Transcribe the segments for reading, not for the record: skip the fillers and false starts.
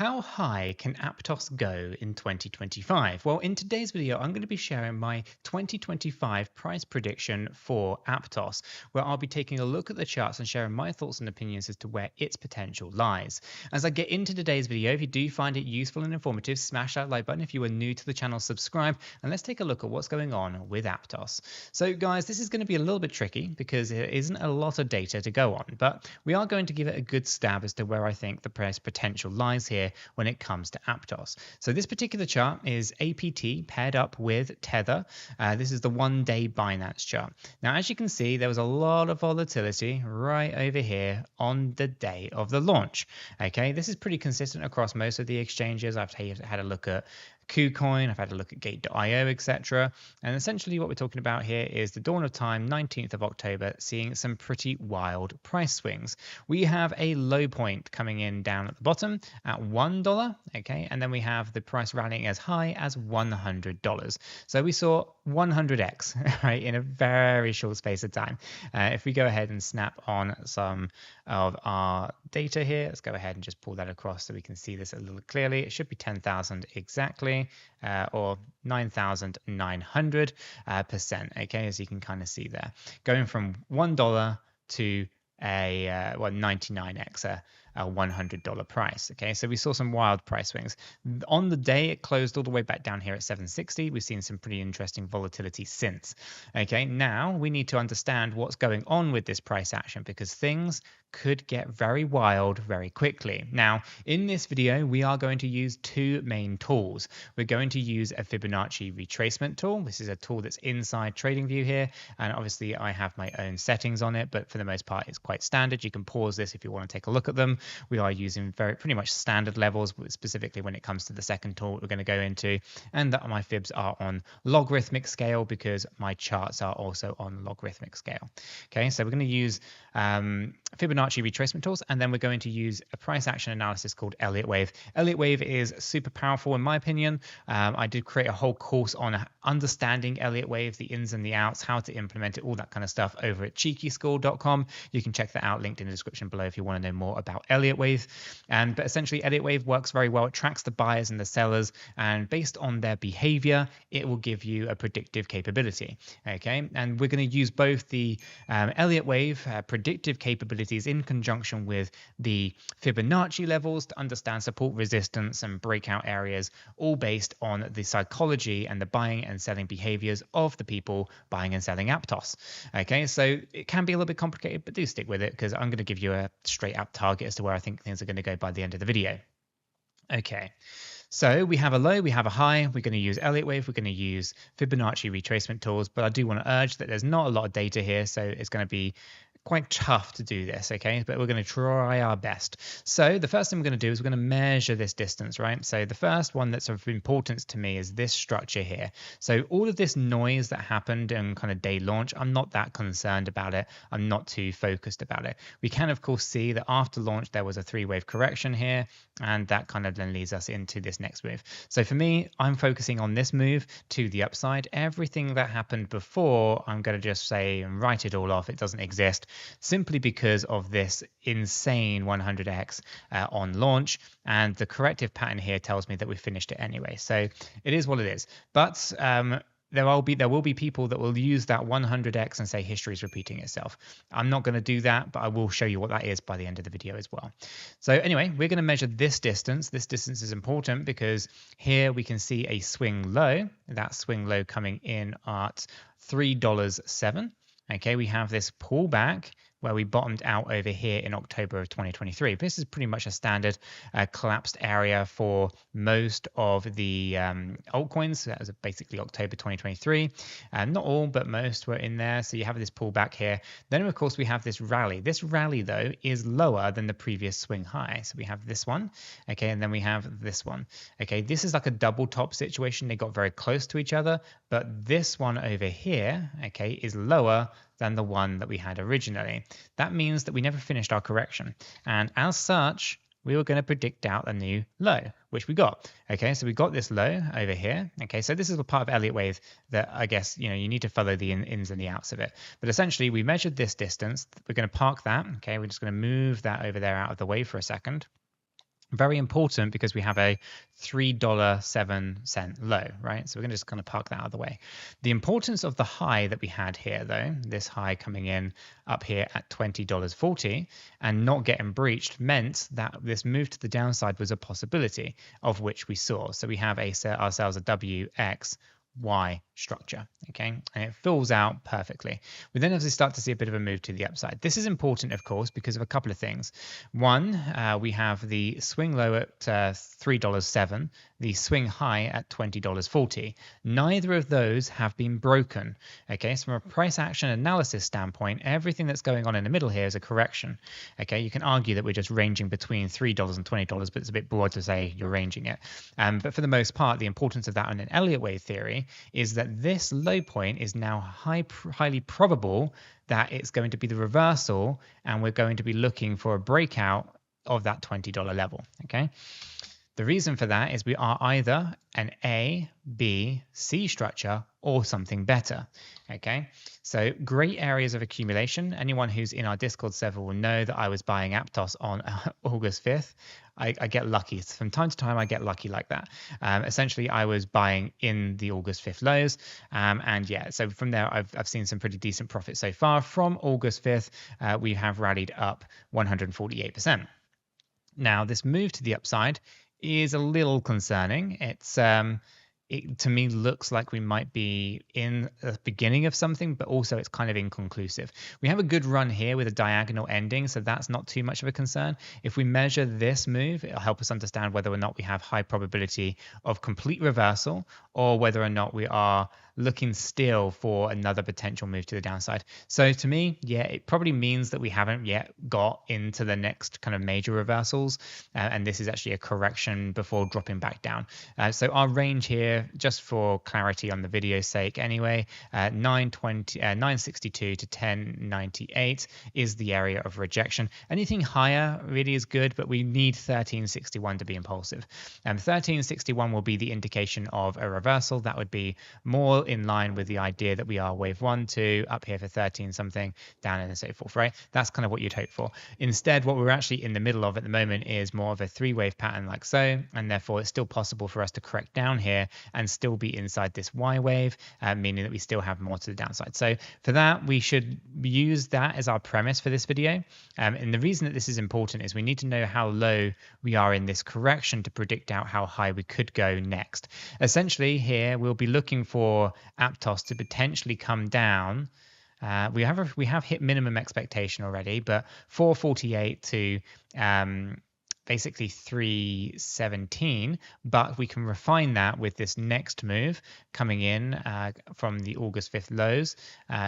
How high can Aptos go in 2025? Well, in today's video, I'm going to be sharing my 2025 price prediction for Aptos, where I'll be taking a look at the charts and sharing my thoughts and opinions as to where its potential lies. As I get into today's video, if you do find it useful and informative, smash that like button. If you are new to the channel, subscribe, and let's take a look at what's going on with Aptos. So guys, this is going to be a little bit tricky because there isn't a lot of data to go on, but we are going to give it a good stab as to where I think the price potential lies here when it comes to Aptos. So this particular chart is APT paired up with Tether. This is the one-day Binance chart. Now, as you can see, there was a lot of volatility right over here on the day of the launch. Okay, this is pretty consistent across most of the exchanges. I've had a look at KuCoin, I've had a look at Gate.io, etc. And essentially what we're talking about here is the dawn of time, 19th of October, seeing some pretty wild price swings. We have a low point coming in down at the bottom at $1, okay, and then we have the price rallying as high as $100. So we saw 100x, right, in a very short space of time. If we go ahead and snap on some of our data here, let's go ahead and just pull that across so we can see this a little clearly. It should be 10,000 exactly. Or 9,900%, okay, as you can kind of see there, going from $1 to a 99x, a $100 price. Okay, so we saw some wild price swings. On the day, it closed all the way back down here at 760. We've seen some pretty interesting volatility since. Okay, now we need to understand what's going on with this price action because things could get very wild very quickly. Now, in this video, we are going to use two main tools. We're going to use a Fibonacci retracement tool. This is a tool that's inside TradingView here, and obviously I have my own settings on it, but for the most part, it's quite standard. You can pause this if you want to take a look at them. We are using pretty much standard levels, specifically when it comes to the second tool we're going to go into, and that my fibs are on logarithmic scale because my charts are also on logarithmic scale. Okay, so we're going to use Fibonacci retracement tools, and then we're going to use a price action analysis called Elliott Wave. Elliott Wave is super powerful in my opinion. I did create a whole course on understanding Elliott Wave, the ins and the outs, how to implement it, all that kind of stuff over at 𝗕𝗘𝗪𝗏𝑐om. You can check that out, linked in the description below if you want to know more about Elliott Wave. But essentially Elliott Wave works very well. It tracks the buyers and the sellers, and based on their behavior, it will give you a predictive capability. Okay, and we're going to use both the Elliott Wave predictive capabilities in conjunction with the Fibonacci levels to understand support, resistance, and breakout areas, all based on the psychology and the buying and selling behaviors of the people buying and selling Aptos. Okay, so it can be a little bit complicated, but do stick with it because I'm going to give you a straight up target as to where I think things are going to go by the end of the video. Okay. So we have a low, we have a high, we're going to use Elliott Wave, we're going to use Fibonacci retracement tools, but I do want to urge that there's not a lot of data here, so it's going to be quite tough to do this, okay, but we're going to try our best. So the first thing we're going to do is we're going to measure this distance, right? So the first one that's of importance to me is this structure here. So all of this noise that happened in kind of day launch, I'm not that concerned about it. I'm not too focused about it. We can of course see that after launch there was a three-wave correction here, and that kind of then leads us into this next move. So for me, I'm focusing on this move to the upside. Everything that happened before, I'm going to just say and write it all off. It doesn't exist, simply because of this insane 100x on launch, and the corrective pattern here tells me that we finished it anyway. So it is what it is. But there will be people that will use that 100x and say history is repeating itself. I'm not going to do that, but I will show you what that is by the end of the video as well. So anyway, we're going to measure this distance. This distance is important because here we can see a swing low. That swing low coming in at $3.07. Okay, we have this pullback where we bottomed out over here in October of 2023. This is pretty much a standard collapsed area for most of the altcoins. So that was basically October 2023. Not all, but most were in there. So you have this pullback here. Then, of course, we have this rally. This rally, though, is lower than the previous swing high. So we have this one, okay, and then we have this one. Okay, this is like a double top situation. They got very close to each other, but this one over here, okay, is lower than the one that we had originally. That means that we never finished our correction. And as such, we were going to predict out a new low, which we got. Okay, so we got this low over here. Okay, so this is a part of Elliott Wave that I guess, you need to follow the ins and the outs of it. But essentially, we measured this distance. We're going to park that. Okay, we're just going to move that over there out of the way for a second. Very important because we have a $3.07 low, right? So we're going to just kind of park that out of the way. The importance of the high that we had here, though, this high coming in up here at $20.40 and not getting breached, meant that this move to the downside was a possibility, of which we saw. So we have ourselves a WXY structure, okay, and it fills out perfectly. We then have to start to see a bit of a move to the upside. This is important, of course, because of a couple of things. One, we have the swing low at $3.07, the swing high at $20.40. Neither of those have been broken, okay? So from a price action analysis standpoint, everything that's going on in the middle here is a correction, okay? You can argue that we're just ranging between $3 and $20, but it's a bit broad to say you're ranging it. But for the most part, the importance of that in an Elliott wave theory is that this low point is now highly probable that it's going to be the reversal, and we're going to be looking for a breakout of that $20 level, okay? The reason for that is we are either an A, B, C structure or something better, okay? So great areas of accumulation. Anyone who's in our Discord server will know that I was buying Aptos on August 5th. I get lucky. From time to time, I get lucky like that. Essentially, I was buying in the August 5th lows. And yeah, so from there, I've seen some pretty decent profits so far. From August 5th, we have rallied up 148%. Now, this move to the upside is a little concerning. It to me looks like we might be in the beginning of something, but also it's kind of inconclusive. We have a good run here with a diagonal ending, so that's not too much of a concern. If we measure this move, it'll help us understand whether or not we have high probability of complete reversal or whether or not we are looking still for another potential move to the downside. So to me, yeah, it probably means that we haven't yet got into the next kind of major reversals, and this is actually a correction before dropping back down. So our range here, just for clarity on the video's sake anyway, 962 to 1098 is the area of rejection. Anything higher really is good, but we need 1361 to be impulsive. 1361 will be the indication of a reversal. That would be more in line with the idea that we are wave 1, 2, up here for 13 something, down and so forth, right? That's kind of what you'd hope for. Instead, what we're actually in the middle of at the moment is more of a 3-wave pattern like so, and therefore it's still possible for us to correct down here and still be inside this Y wave, meaning that we still have more to the downside. So for that, we should use that as our premise for this video. And the reason that this is important is we need to know how low we are in this correction to predict out how high we could go next. Essentially here, we'll be looking for Aptos to potentially come down. We have hit minimum expectation already, but 448 to basically 317, but we can refine that with this next move coming in from the August 5th lows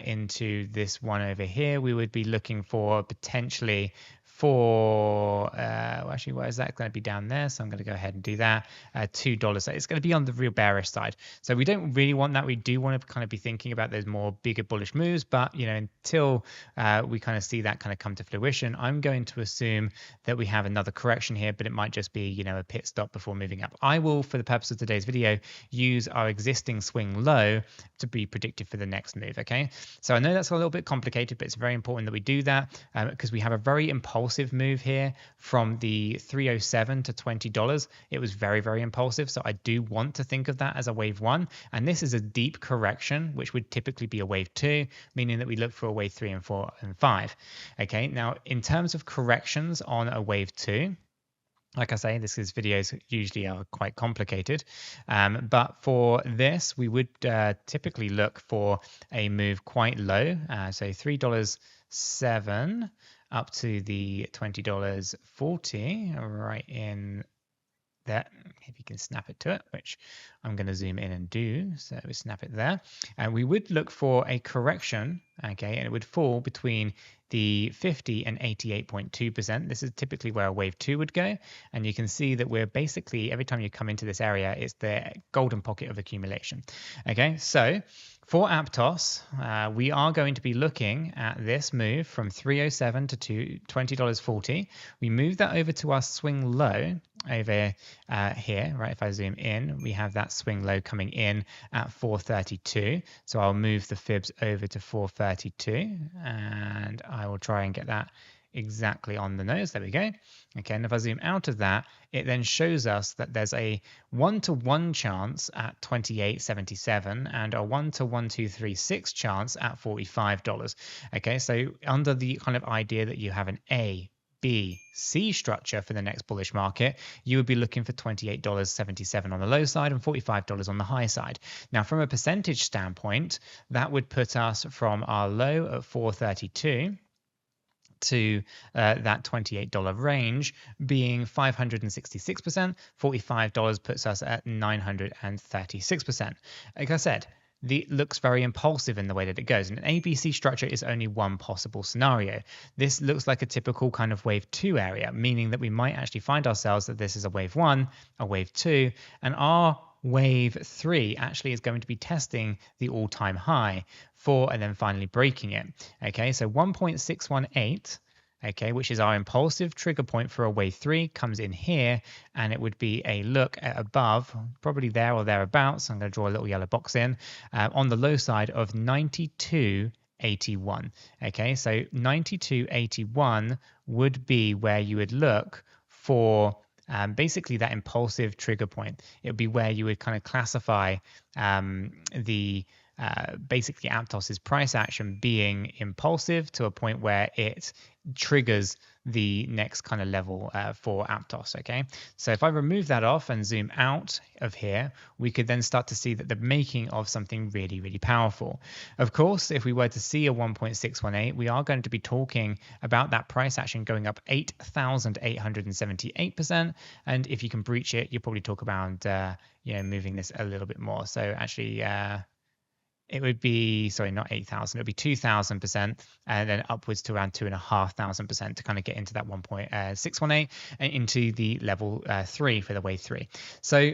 into this one over here. We would be looking for potentially for actually, where is that going to be? Down there, so I'm going to go ahead and do that. $2. So it's going to be on the real bearish side, so we don't really want that. We do want to kind of be thinking about those more bigger bullish moves, but you know, until we kind of see that kind of come to fruition, I'm going to assume that we have another correction here, but it might just be, you know, a pit stop before moving up. I will, for the purpose of today's video, use our existing swing low to be predictive for the next move. Okay, so I know that's a little bit complicated, but it's very important that we do that because we have a very impulsive move here from the 307 to $20. It was very, very impulsive, so I do want to think of that as a wave 1, and this is a deep correction, which would typically be a wave 2, meaning that we look for a wave 3 and 4 and 5. Okay, now in terms of corrections on a wave 2, like I say, videos usually are quite complicated, but for this, we would typically look for a move quite low, so $3.07 up to the $20.40, right in that. If you can snap it to it, which I'm going to zoom in and do, so we snap it there, and we would look for a correction, okay, and it would fall between the 50 and 88.2%. This is typically where a wave 2 would go, and you can see that we're basically, every time you come into this area, it's the golden pocket of accumulation. Okay, so for Aptos, we are going to be looking at this move from 307 to $20.40. We move that over to our swing low over here, right? If I zoom in, we have that swing low coming in at 432. So I'll move the fibs over to 432, and I will try and get that exactly on the nose. There we go. Okay, and if I zoom out of that, it then shows us that there's a 1-to-1 chance at $28.77 and a 1-to-1236 chance at $45. Okay, so under the kind of idea that you have an A, B, C structure for the next bullish market, you would be looking for $28.77 on the low side and $45 on the high side. Now, from a percentage standpoint, that would put us from our low at 432 to that $28 range being 566%. $45 puts us at 936%. Like I said, it looks very impulsive in the way that it goes. And an ABC structure is only one possible scenario. This looks like a typical kind of wave 2 area, meaning that we might actually find ourselves that this is a wave 1, a wave 2, and our wave 3 actually is going to be testing the all-time high for and then finally breaking it. Okay, so 1.618, okay, which is our impulsive trigger point for a wave 3, comes in here, and it would be a look at above, probably there or thereabouts. I'm going to draw a little yellow box in on the low side of 92.81. Okay, so 92.81 would be where you would look for basically that impulsive trigger point. It would be where you would kind of classify basically Aptos's price action being impulsive to a point where it triggers the next kind of level for Aptos. Okay, so if I remove that off and zoom out of here, we could then start to see that the making of something really, really powerful. Of course, if we were to see a 1.618, we are going to be talking about that price action going up 8,878%. And if you can breach it, you probably talk about moving this a little bit more. So actually, it would be, sorry, not 8,000, it would be 2,000%, and then upwards to around 2,500% to kind of get into that 1.618 and into the level 3 for the wave 3. So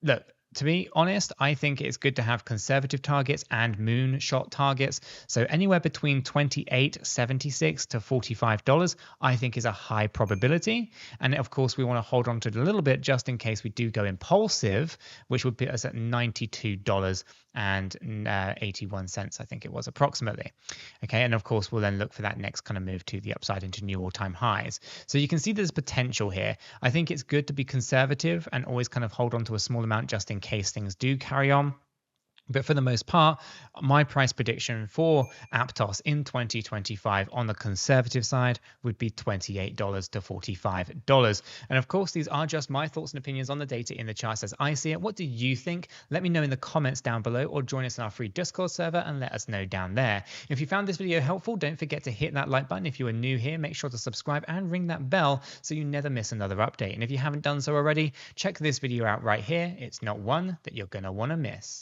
look, to be honest, I think it's good to have conservative targets and moonshot targets. So anywhere between $28.76 to $45, I think is a high probability. And of course, we want to hold on to it a little bit just in case we do go impulsive, which would put us at $92.81, I think it was approximately. Okay, and of course, we'll then look for that next kind of move to the upside into new all-time highs. So you can see there's potential here. I think it's good to be conservative and always kind of hold on to a small amount just in case things do carry on. But for the most part, my price prediction for Aptos in 2025 on the conservative side would be $28 to $45. And of course, these are just my thoughts and opinions on the data in the charts as I see it. What do you think? Let me know in the comments down below, or join us in our free Discord server and let us know down there. If you found this video helpful, don't forget to hit that like button. If you are new here, make sure to subscribe and ring that bell so you never miss another update. And if you haven't done so already, check this video out right here. It's not one that you're going to want to miss.